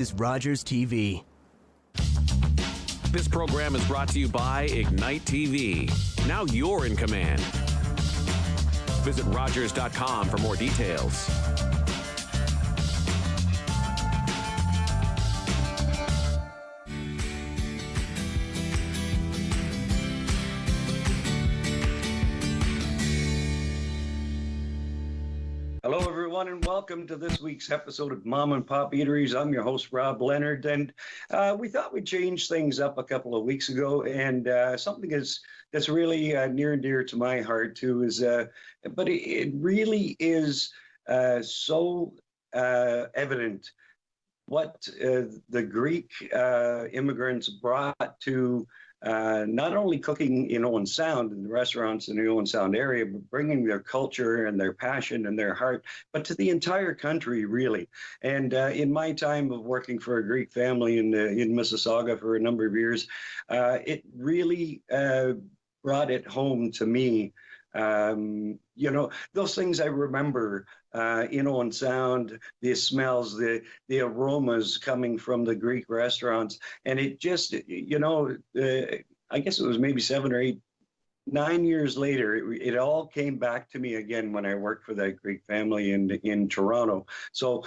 is Rogers TV. This program is brought to you by Ignite TV. Now you're in command. Visit Rogers.com for more details. Hello, everyone, and welcome to this week's episode of Mom and Pop Eateries. I'm your host, Rob Leonard, and we thought we'd change things up a couple of weeks ago, and something that's really near and dear to my heart, too, is, but it really is so evident what the Greek immigrants brought to not only cooking in Owen Sound in the restaurants in the Owen Sound area, but bringing their culture and their passion and their heart, but to the entire country, really. And in my time of working for a Greek family in Mississauga for a number of years, it really brought it home to me. You know, those things I remember in Owen Sound, the smells, the aromas coming from the Greek restaurants. And it just, you know, I guess it was maybe 7 or 8, 9 years later, it all came back to me again when I worked for that Greek family in Toronto. So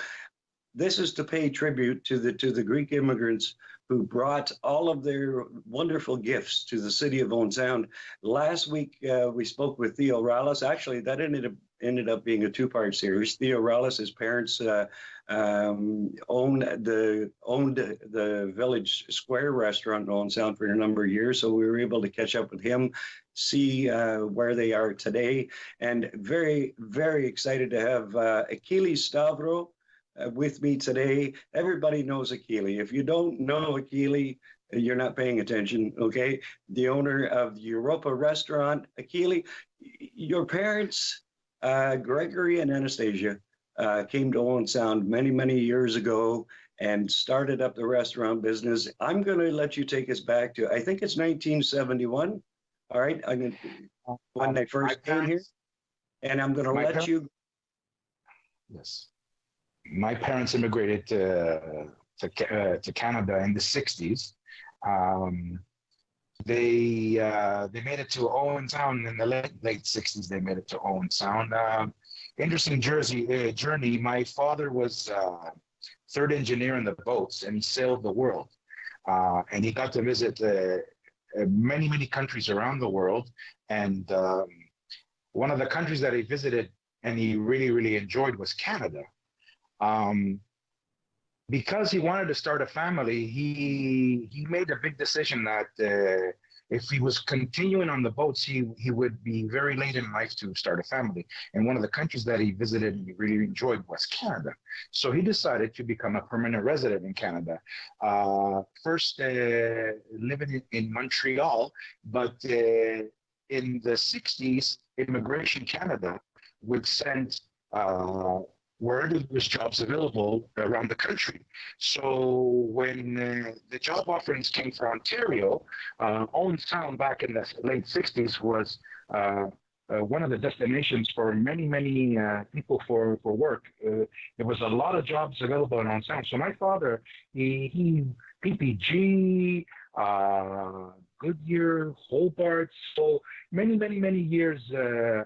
this is to pay tribute to the Greek immigrants who brought all of their wonderful gifts to the city of Owen Sound. Last week, we spoke with Theo Rallis. Actually, that ended up being a two-part series. Theo Rallis, his parents owned the Village Square restaurant in Owen Sound for a number of years, so we were able to catch up with him, see where they are today, and very, very excited to have Achilles Stavrou with me today. Everybody knows Achilles. If you don't know Achilles, you're not paying attention, okay? The owner of the Europa Restaurant. Achilles, your parents, Gregory and Anastasia, came to Owen Sound many, many years ago and started up the restaurant business. I'm going to let you take us back to, I think it's 1971. All right, when they first came here. And I'm going to let you. Yes. My parents immigrated to Canada in the 60s. They made it to Owen Sound in the late 60s. They made it to Owen Sound. Interesting journey. My father was third engineer in the boats, and he sailed the world. And he got to visit many, many countries around the world. And one of the countries that he visited and he really, really enjoyed was Canada. Because he wanted to start a family, he made a big decision that if he was continuing on the boats, he would be very late in life to start a family. And one of the countries that he visited and he really enjoyed was Canada. So he decided to become a permanent resident in Canada. First living in Montreal, but in the 60s, Immigration Canada would send wherever there's jobs available around the country. So when the job offerings came for Ontario, Owen Sound back in the late 60s was one of the destinations for many, many people for work. There was a lot of jobs available in Owen Sound. So my father, he PPG, Goodyear, Hobart, so many, many, many years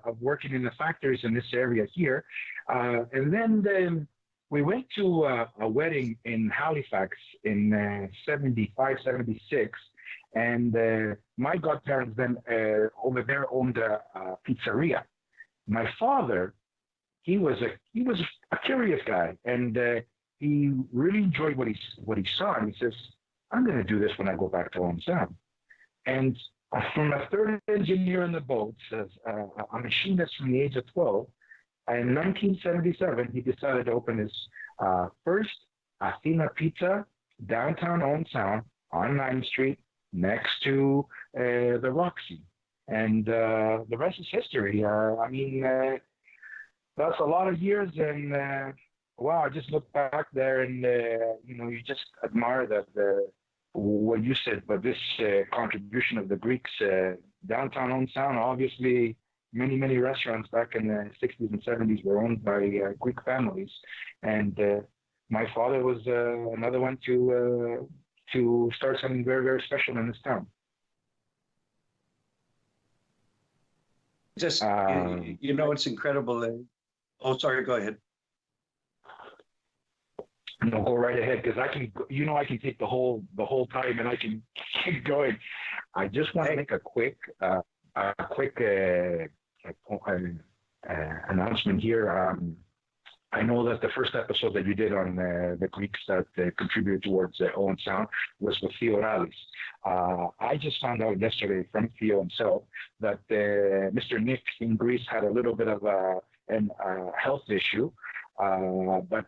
of working in the factories in this area here. And then we went to a wedding in Halifax in 75, 76. And my godparents then over there owned a pizzeria. My father, he was a curious guy, and he really enjoyed what he saw. And he says, I'm going to do this when I go back to Owen Sound. And from a third engineer in the boats, a machinist from the age of 12, in 1977, he decided to open his first Athena Pizza downtown Owen Sound on 9th Street next to the Roxy. And the rest is history. I mean, that's a lot of years. And wow, I just look back there and, you just admire that what you said, but this contribution of the Greeks downtown Owen Sound. Obviously, many restaurants back in the 60s and 70s were owned by Greek families, and my father was another one to start something very, very special in this town. Just, it's incredible. Oh, sorry, go ahead. No, go right ahead, because I can take the whole time and I can keep going. I just want to make a quick announcement here. I know that the first episode that you did on the Greeks that contributed towards Owen Sound was with Theo Rallis. I just found out yesterday from Theo himself that Mr. Nick in Greece had a little bit of a health issue, but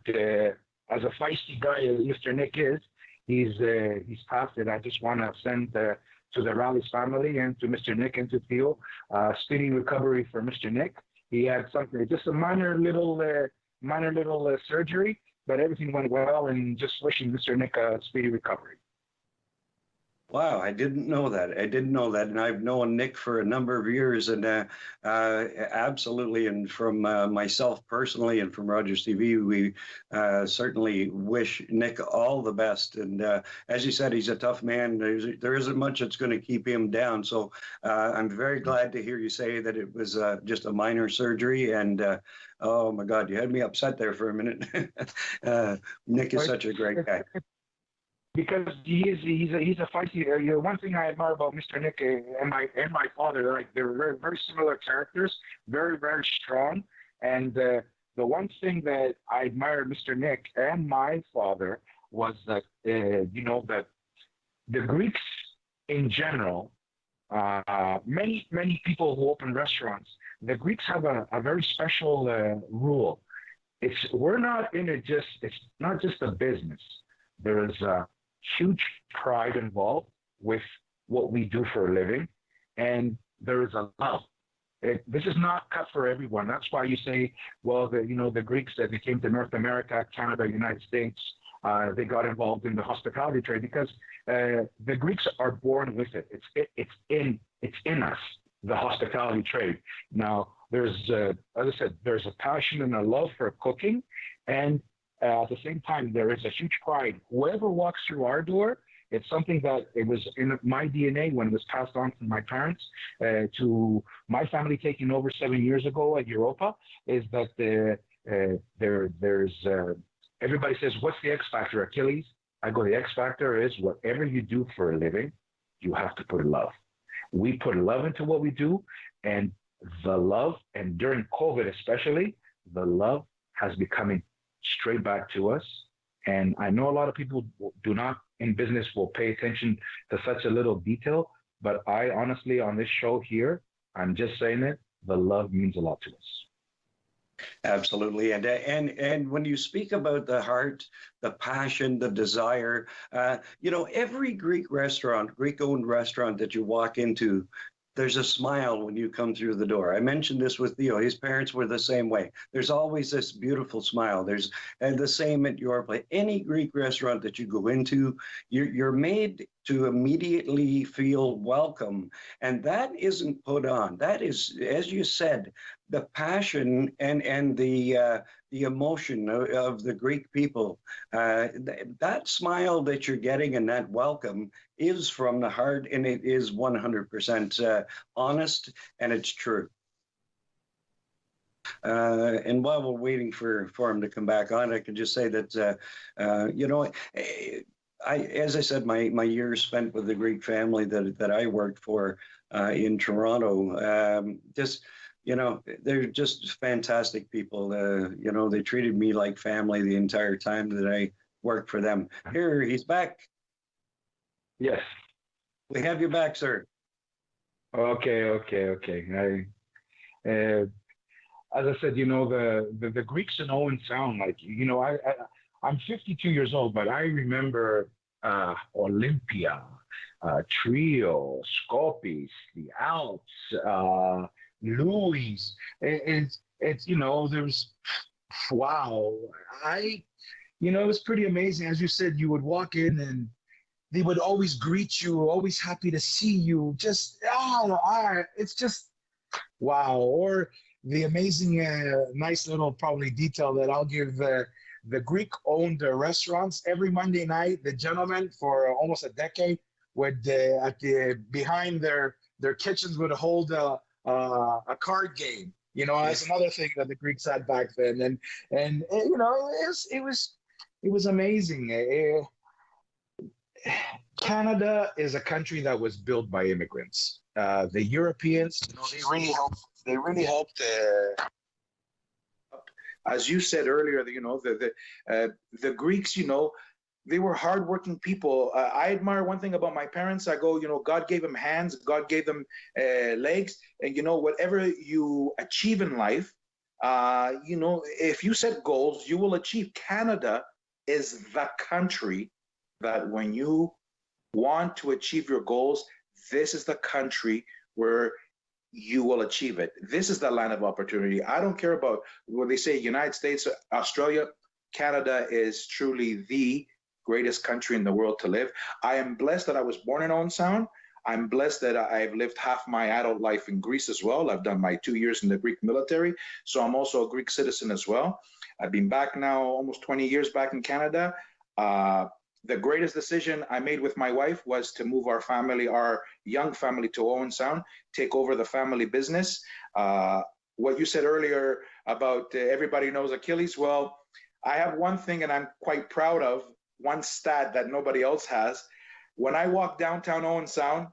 as a feisty guy as Mr. Nick is, he's passed it. I just want to send to the Rallis family and to Mr. Nick and to Theo speedy recovery for Mr. Nick. He had something, just a minor little surgery, but everything went well, and just wishing Mr. Nick a speedy recovery. Wow, I didn't know that. And I've known Nick for a number of years, and absolutely, and from myself personally and from Rogers TV, we certainly wish Nick all the best. And as you said, he's a tough man. There isn't much that's going to keep him down. So I'm very glad to hear you say that it was just a minor surgery. And oh my God, you had me upset there for a minute. Nick is such a great guy. Because he's a feisty. One thing I admire about Mr. Nick and my father, they're very, very similar characters, very, very strong. And the one thing that I admired Mr. Nick and my father was that that the Greeks in general, many people who open restaurants, the Greeks have a very special rule. It's not just a business. There is a huge pride involved with what we do for a living, and there is a love. This is not cut for everyone. That's why you say, well, the Greeks that they came to North America, Canada, United States, they got involved in the hospitality trade because the Greeks are born with it. It's in us, the hospitality trade. Now, there's as I said, there's a passion and a love for cooking, and at the same time, there is a huge pride. Whoever walks through our door, it's something that it was in my DNA when it was passed on from my parents to my family taking over 7 years ago at Europa, is that there's everybody says, what's the X factor, Achilles? I go, the X factor is whatever you do for a living, you have to put love. We put love into what we do, and the love, and during COVID especially, the love has become straight back to us. And I know a lot of people do not in business will pay attention to such a little detail, but I honestly, on this show here, I'm just saying it, the love means a lot to us. Absolutely. And when you speak about the heart, the passion, the desire, every Greek-owned restaurant that you walk into, there's a smile when you come through the door. I mentioned this with Theo. His parents were the same way. There's always this beautiful smile. There's the same at your place. Any Greek restaurant that you go into, you're made to immediately feel welcome. And that isn't put on. That is, as you said, the passion and the emotion of the Greek people. That smile that you're getting and that welcome is from the heart, and it is 100% honest, and it's true. And while we're waiting for him to come back on, I can just say that, as I said, my years spent with the Greek family that I worked for in Toronto, they're just fantastic people. They treated me like family the entire time that I worked for them. Here, he's back. Yes. We have you back, sir. Okay. As I said, the Greeks in Owen Sound, I'm 52 years old, but I remember Olympia, Trio, Skopis, the Alps, Louis. There's, wow. It was pretty amazing. As you said, you would walk in and they would always greet you, always happy to see you. It's just, wow. Or the amazing, nice little probably detail that I'll give the Greek-owned restaurants. Every Monday night, the gentlemen for almost a decade would behind their kitchens would hold a card game. You know, that's another thing that the Greeks had back then, and you know, it was amazing. Canada is a country that was built by immigrants. The Europeans, you know, they really helped. As you said earlier, you know, the Greeks, you know, they were hardworking people. I admire one thing about my parents. I go, you know, God gave them hands, God gave them legs, and you know, whatever you achieve in life, you know, if you set goals, you will achieve. Canada is the country that when you want to achieve your goals, this is the country where you will achieve it. This is the land of opportunity. I don't care about what they say, United States, Australia, Canada is truly the greatest country in the world to live. I am blessed that I was born in Owen Sound. I'm blessed that I've lived half my adult life in Greece as well. I've done my 2 years in the Greek military, so I'm also a Greek citizen as well. I've been back now almost 20 years back in Canada. The greatest decision I made with my wife was to move our family, our young family, to Owen Sound, take over the family business. What you said earlier about everybody knows Achilles, well, I have one thing and I'm quite proud of, one stat that nobody else has. When I walk downtown Owen Sound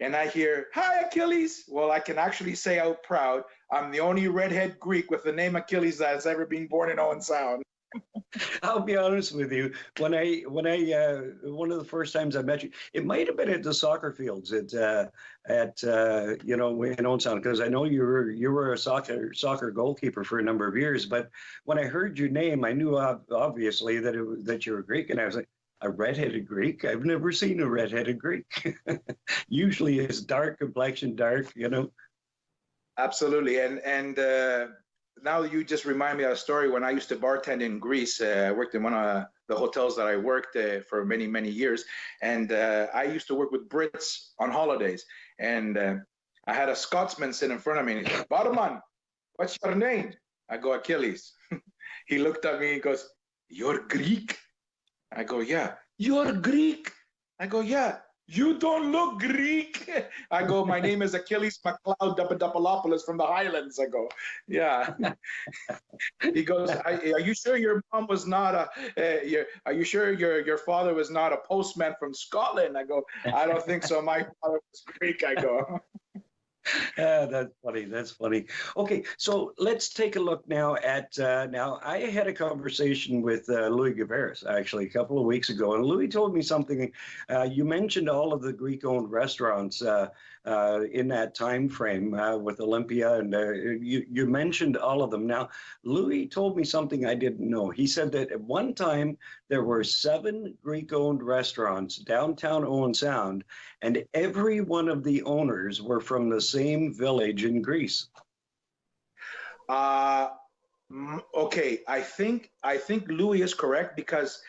and I hear, "Hi, Achilles," well, I can actually say out proud, I'm the only redhead Greek with the name Achilles that has ever been born in Owen Sound. I'll be honest with you. When I one of the first times I met you, it might have been at the soccer fields at you know, in Owen Sound, because I know you were a soccer goalkeeper for a number of years. But when I heard your name, I knew obviously that you were Greek, and I was like, a redheaded Greek? I've never seen a redheaded Greek. Usually, it's dark complexion, dark, you know. Absolutely, and now you just remind me of a story. When I used to bartend in Greece, I worked in one of the hotels that I worked for many, many years. And I used to work with Brits on holidays. And I had a Scotsman sit in front of me and he said, "Barman, what's your name?" I go, "Achilles." He looked at me and goes, "You're Greek?" I go, "Yeah." "You're Greek?" I go, "Yeah." "You don't look Greek." I go, "My name is Achilles MacLeod Papadopoulos from the Highlands." I go, "Yeah." He goes, "Are you sure your mom was not are you sure your father was not a postman from Scotland?" I go, "I don't think so. My father was Greek." I go. That's funny. That's funny. Okay, so let's take a look now at now. I had a conversation with Louis Gavaris actually a couple of weeks ago, and Louis told me something. You mentioned all of the Greek-owned restaurants in that time frame with Olympia, and you mentioned all of them. Now, Louis told me something I didn't know. He said that at one time there were 7 Greek-owned restaurants downtown Owen Sound, and every one of the owners were from the same village in Greece. Okay, I think Louis is correct because,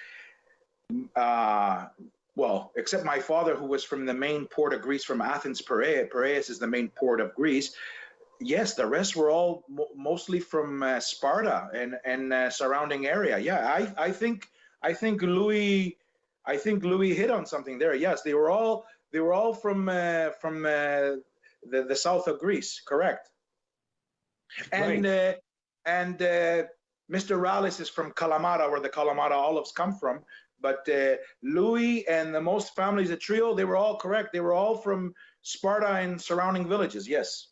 well, except my father, who was from the main port of Greece, from Athens, Piraeus is the main port of Greece. Yes, the rest were all mostly from Sparta and surrounding area. Yeah, I think Louis hit on something there. Yes, they were all from the south of Greece. Correct. And Right. Mr. Rallis is from Kalamata, where the Kalamata olives come from. But Louis and the most families at Trio, they were all correct. They were all from Sparta and surrounding villages. Yes.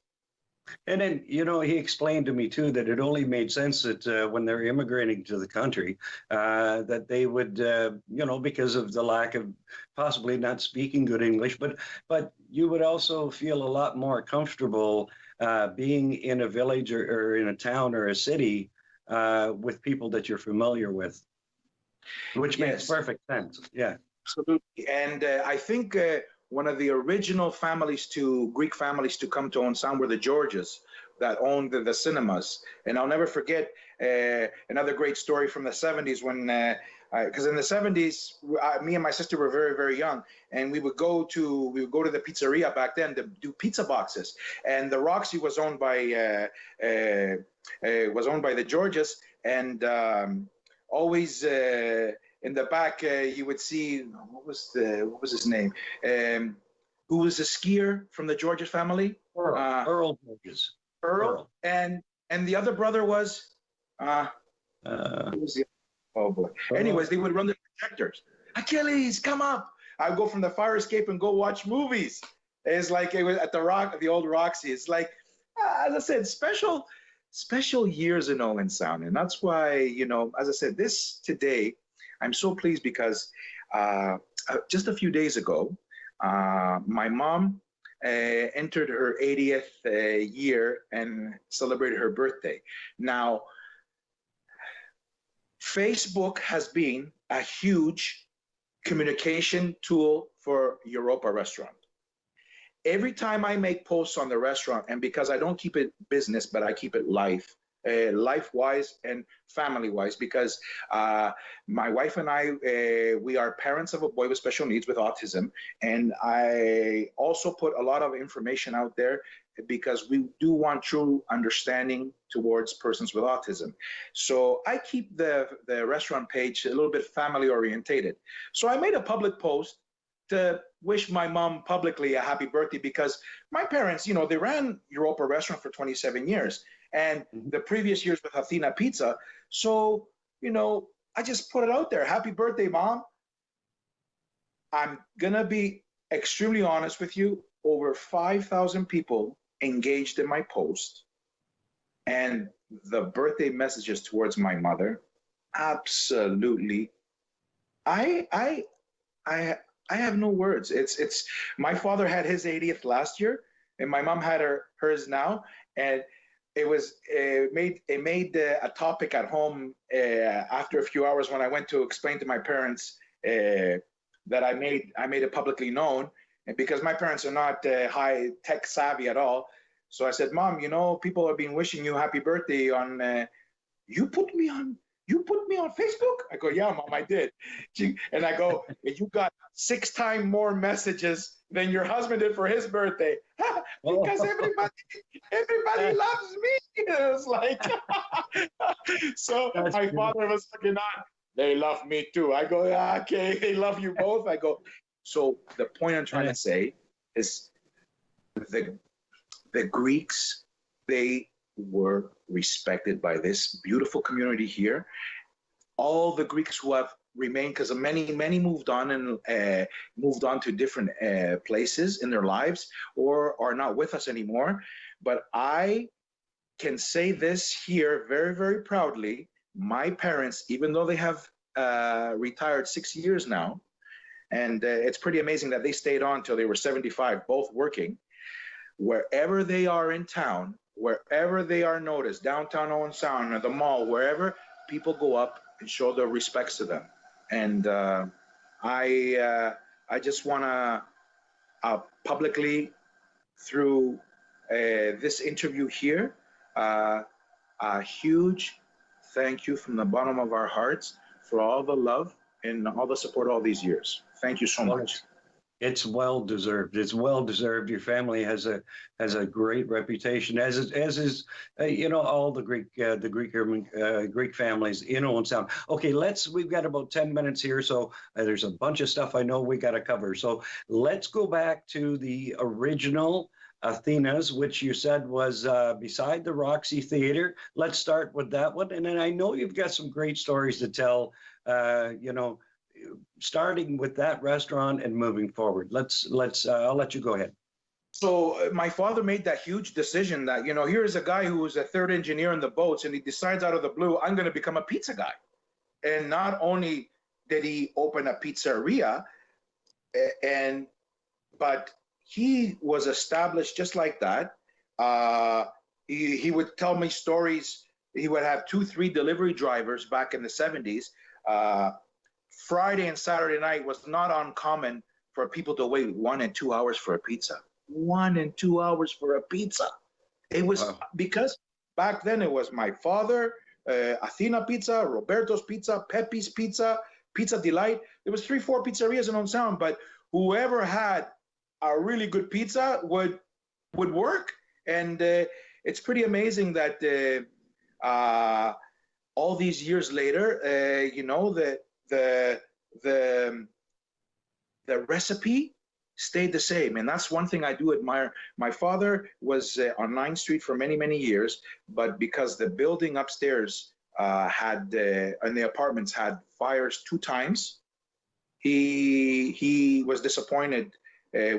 And then, you know, he explained to me, too, that it only made sense that when they're immigrating to the country, that they would, you know, because of the lack of possibly not speaking good English, but you would also feel a lot more comfortable being in a village or in a town or a city with people that you're familiar with, which makes perfect sense. Yeah. Absolutely. And I think one of the original Greek families to come to Owen Sound were the Georges that owned the cinemas. And I'll never forget another great story from the 70s when, because in the 70s, me and my sister were very, very young, and we would go to the pizzeria back then to do pizza boxes. And the Roxy was owned by the Georges, and always in the back, you would see what was his name? Who was a skier from the Georges family? Earl Georges. Earl. And the other brother was who was the, oh boy. Anyways, they would run the projectors. Achilles, come up. I'd go from the fire escape and go watch movies. It's like it was at the old Roxy. It's like, as I said, special years in Owen Sound. And that's why, as I said, this today, I'm so pleased because just a few days ago, my mom entered her 80th year and celebrated her birthday. Now, Facebook has been a huge communication tool for Europa Restaurant. Every time I make posts on the restaurant, and because I don't keep it business, but I keep it life-wise and family-wise, because my wife and I, we are parents of a boy with special needs with autism, and I also put a lot of information out there because we do want true understanding towards persons with autism. So I keep the restaurant page a little bit family-orientated. So I made a public post to wish my mom publicly a happy birthday because my parents, they ran Europa Restaurant for 27 years and the previous years with Athena Pizza. So, I just put it out there. Happy birthday, Mom. I'm going to be extremely honest with you. Over 5,000 people engaged in my post, and the birthday messages towards my mother, absolutely. I have no words. It's my father had his 80th last year, and my mom had hers now, and it made a topic at home after a few hours when I went to explain to my parents that I made it publicly known, and because my parents are not high tech savvy at all, so I said, Mom, people have been wishing you happy birthday on. You put me on Facebook? I go, yeah, Mom, I did. And I go, you got 6 times more messages than your husband did for his birthday. Because everybody loves me. It was like, so my father was looking on. They love me too. I go, yeah, okay, they love you both. I go, so the point I'm trying to say is the Greeks, they were respected by this beautiful community here. All the Greeks who have remained, because many moved on and moved on to different places in their lives or are not with us anymore. But I can say this here very, very proudly. My parents, even though they have retired 6 years now, and it's pretty amazing that they stayed on till they were 75, both working, wherever they are in town, wherever they are noticed, downtown Owen Sound or the mall, wherever, people go up and show their respects to them. And I just want to publicly, through this interview here, a huge thank you from the bottom of our hearts for all the love and all the support all these years. Thank you so much. It's well deserved. It's well deserved. Your family has a great reputation, as is all the Greek families in Owen Sound. Okay, we've got about 10 minutes here, so there's a bunch of stuff I know we got to cover. So let's go back to the original Athena's, which you said was beside the Roxy Theater. Let's start with that one, and then I know you've got some great stories to tell. Starting with that restaurant and moving forward. I'll let you go ahead. So my father made that huge decision that, here is a guy who was a third engineer in the boats, and he decides out of the blue, I'm going to become a pizza guy. And not only did he open a pizzeria, but he was established just like that. He would tell me stories. He would have 2-3 delivery drivers back in the 70s. Friday and Saturday night was not uncommon for people to wait 1 and 2 hours for a pizza. 1 and 2 hours for a pizza. It was because back then it was my father, Athena Pizza, Roberto's Pizza, Pepe's Pizza, Pizza Delight. There was 3-4 pizzerias in Owen Sound, but whoever had a really good pizza would work. And it's pretty amazing that all these years later, the recipe stayed the same. And that's one thing I do admire. My father was on 9th Street for many, many years, but because the building upstairs and the apartments had fires 2 times, he was disappointed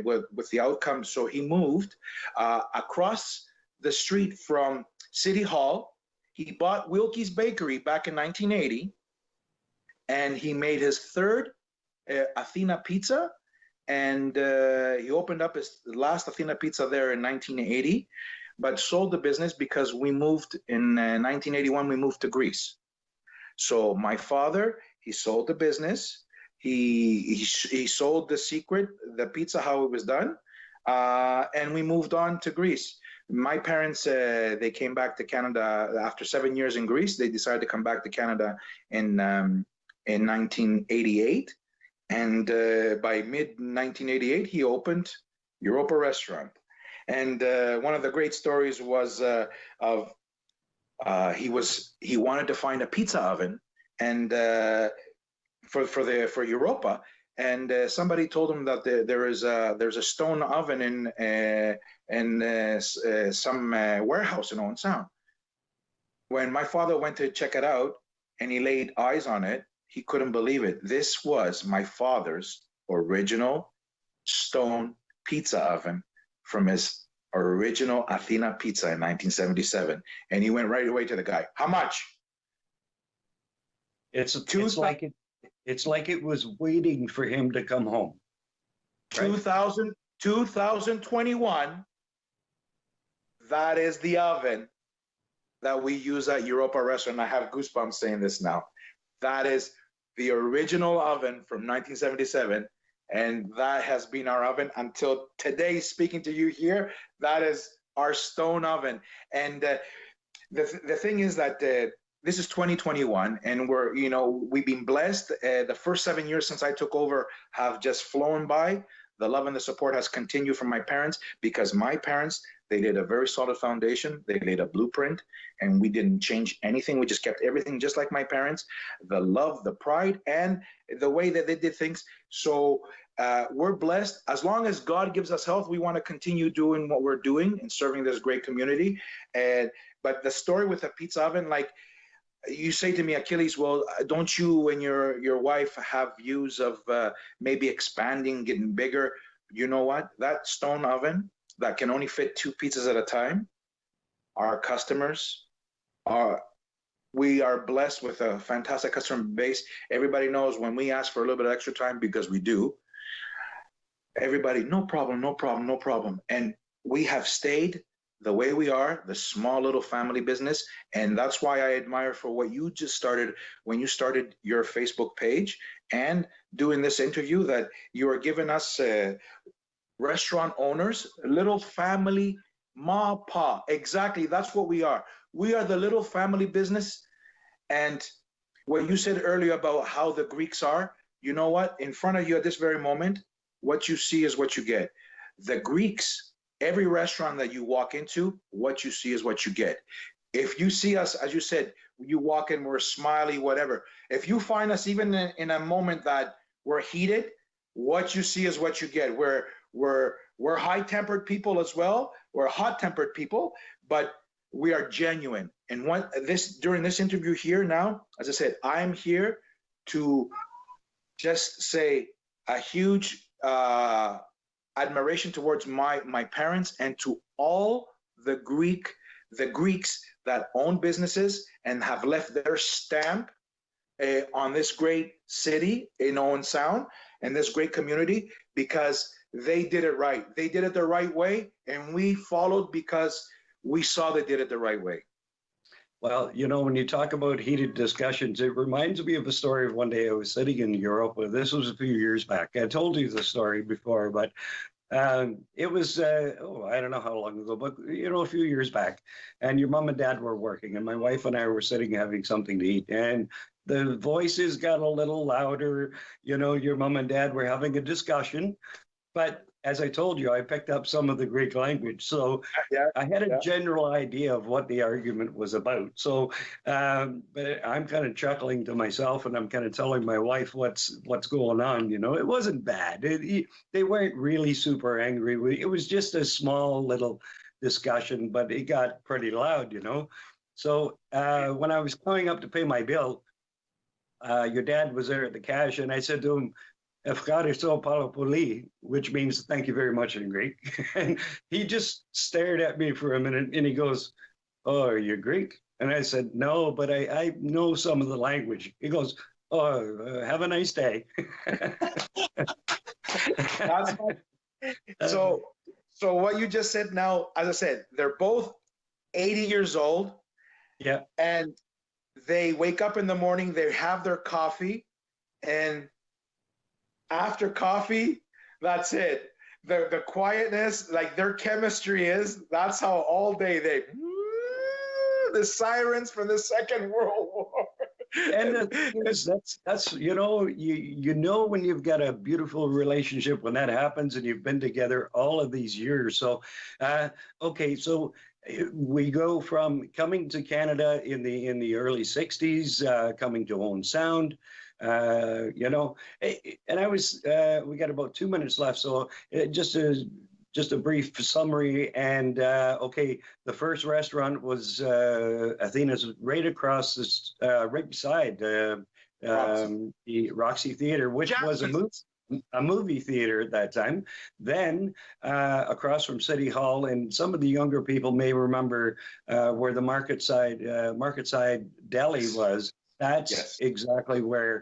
with the outcome. So he moved across the street from City Hall. He bought Wilkie's Bakery back in 1980, and he made his 3rd Athena Pizza, and he opened up his last Athena Pizza there in 1980, but sold the business because we moved in 1981. We moved to Greece. So my father, he sold the business. He sold the secret, the pizza, how it was done, and we moved on to Greece. My parents, they came back to Canada after 7 years in Greece. They decided to come back to Canada in 1988, and by mid-1988, he opened Europa Restaurant. And one of the great stories was he wanted to find a pizza oven, and for Europa, and somebody told him that there's a stone oven in some warehouse in Owen Sound. When my father went to check it out and he laid eyes on it, he couldn't believe it. This was my father's original stone pizza oven from his original Athena Pizza in 1977. And he went right away to the guy. How much? It's like it was waiting for him to come home. Right? 2021, that is the oven that we use at Europa Restaurant. I have goosebumps saying this now. That is the original oven from 1977, and that has been our oven until today. Speaking to you here, that is our stone oven. And the thing is that this is 2021, and we've been blessed. The first 7 years since I took over have just flown by. The love and the support has continued from my parents, because my parents, they did a very solid foundation. They laid a blueprint, and we didn't change anything. We just kept everything just like my parents, the love, the pride, and the way that they did things. So we're blessed. As long as God gives us health, we want to continue doing what we're doing and serving this great community. But the story with the pizza oven, like, you say to me, Achilles, well, don't you and your wife have views of maybe expanding, getting bigger? You know what? That stone oven that can only fit 2 pizzas at a time, our customers we are blessed with a fantastic customer base. Everybody knows when we ask for a little bit of extra time, because we do, everybody, no problem, no problem, no problem. And we have stayed the way we are, the small little family business. And that's why I admire for what you just started when you started your Facebook page and doing this interview, that you are giving us restaurant owners, little family, ma, pa. Exactly, that's what we are. We are the little family business. And what you said earlier about how the Greeks are, you know what? In front of you at this very moment, what you see is what you get. The Greeks, every restaurant that you walk into, what you see is what you get. If you see us, as you said, you walk in, we're smiley, whatever. If you find us even in a moment that we're heated, what you see is what you get. We're high-tempered people as well. We're hot-tempered people, but we are genuine. And during this interview here now, as I said, I'm here to just say a huge admiration towards my parents and to all the Greeks that own businesses and have left their stamp on this great city in Owen Sound and this great community, because they did it right. They did it the right way, and we followed because we saw they did it the right way. Well, when you talk about heated discussions, it reminds me of a story of one day I was sitting in Europe. This was a few years back. I told you the story before, but it was, I don't know how long ago, but, a few years back. And your mom and dad were working, and my wife and I were sitting having something to eat. And the voices got a little louder. Your mom and dad were having a discussion. But as I told you, I picked up some of the Greek language, so Yeah, I had a yeah. general idea of what the argument was about. So, but I'm kind of chuckling to myself, and I'm kind of telling my wife what's going on. You know, it wasn't bad. They weren't really super angry. It was just a small little discussion, but it got pretty loud. You know, so when I was going up to pay my bill, your dad was there at the cash, and I said to him, "Ευχαριστώ πάρα πολύ," which means thank you very much in Greek. And he just stared at me for a minute, and he goes, "Oh, are you Greek?" And I said, "No, but I know some of the language." He goes, "Oh, have a nice day." That's so. So what you just said now, as I said, they're both 80 years old, Yeah. and they wake up in the morning, they have their coffee, and after coffee, that's it. The quietness, like their chemistry is, that's how all day the sirens from the Second World War. And the thing is, that's you know when you've got a beautiful relationship when that happens and you've been together all of these years. So, okay, so we go from coming to Canada in the early '60s, coming to Owen Sound. And I was we got about 2 minutes left, so just a brief summary. And okay, the first restaurant was Athena's, right across this, right beside the Roxy Theater, which was a movie theater at that time. Then across from City Hall, and some of the younger people may remember where the Market Side Deli was. That's exactly where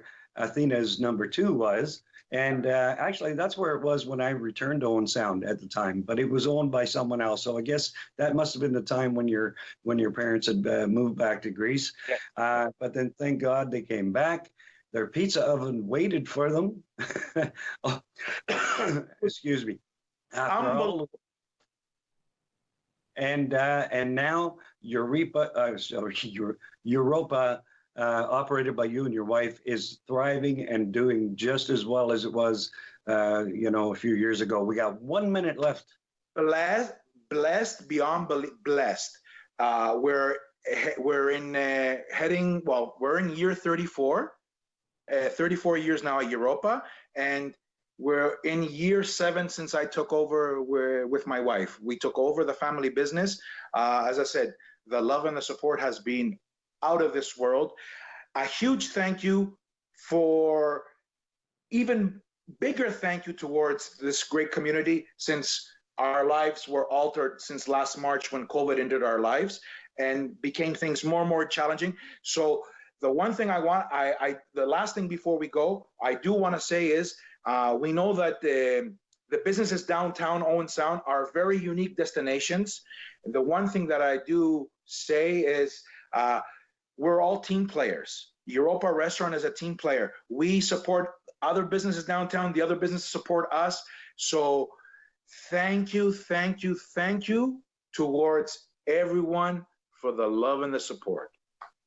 Athena's number 2 was. And actually, that's where it was when I returned to Owen Sound at the time. But it was owned by someone else. So I guess that must have been the time when your parents had moved back to Greece. Yeah. But then, thank God, they came back. Their pizza oven waited for them. Oh, excuse me. And now Europa, operated by you and your wife, is thriving and doing just as well as it was, a few years ago. We got 1 minute left. Blessed beyond blessed. We're in we're in year 34. 34 years now at Europa, and we're in year 7 since I took over with my wife. We took over the family business. As I said, the love and the support has been out of this world. A huge thank you, for even bigger thank you towards this great community, since our lives were altered since last March when COVID entered our lives and became things more and more challenging. So the one thing the last thing before we go, I do want to say is, we know that the businesses downtown Owen Sound are very unique destinations. And the one thing that I do say is, we're all team players. Europa Restaurant is a team player. We support other businesses downtown. The other businesses support us. So thank you towards everyone for the love and the support.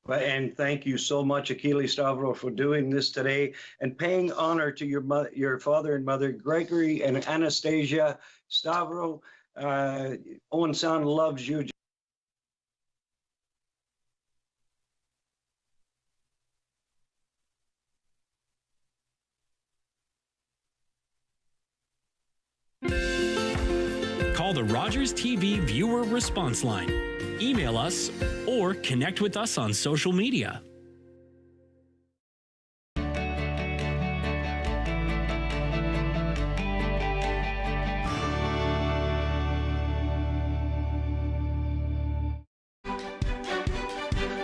And thank you so much, Achilles Stavrou, for doing this today and paying honor to your father and mother, Gregory and Anastasia Stavrou. Owen Sound loves you. Call the Rogers TV viewer response line. Email us or connect with us on social media.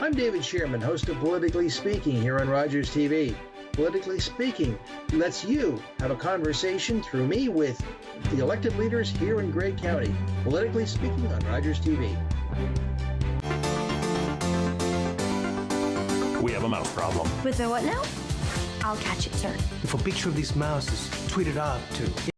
I'm David Shearman, host of Politically Speaking here on Rogers TV. Politically Speaking lets you have a conversation through me with the elected leaders here in Grey County. Politically Speaking on Rogers TV. We have a mouse problem. With the what now? I'll catch it, sir. If a picture of this mouse is tweeted out to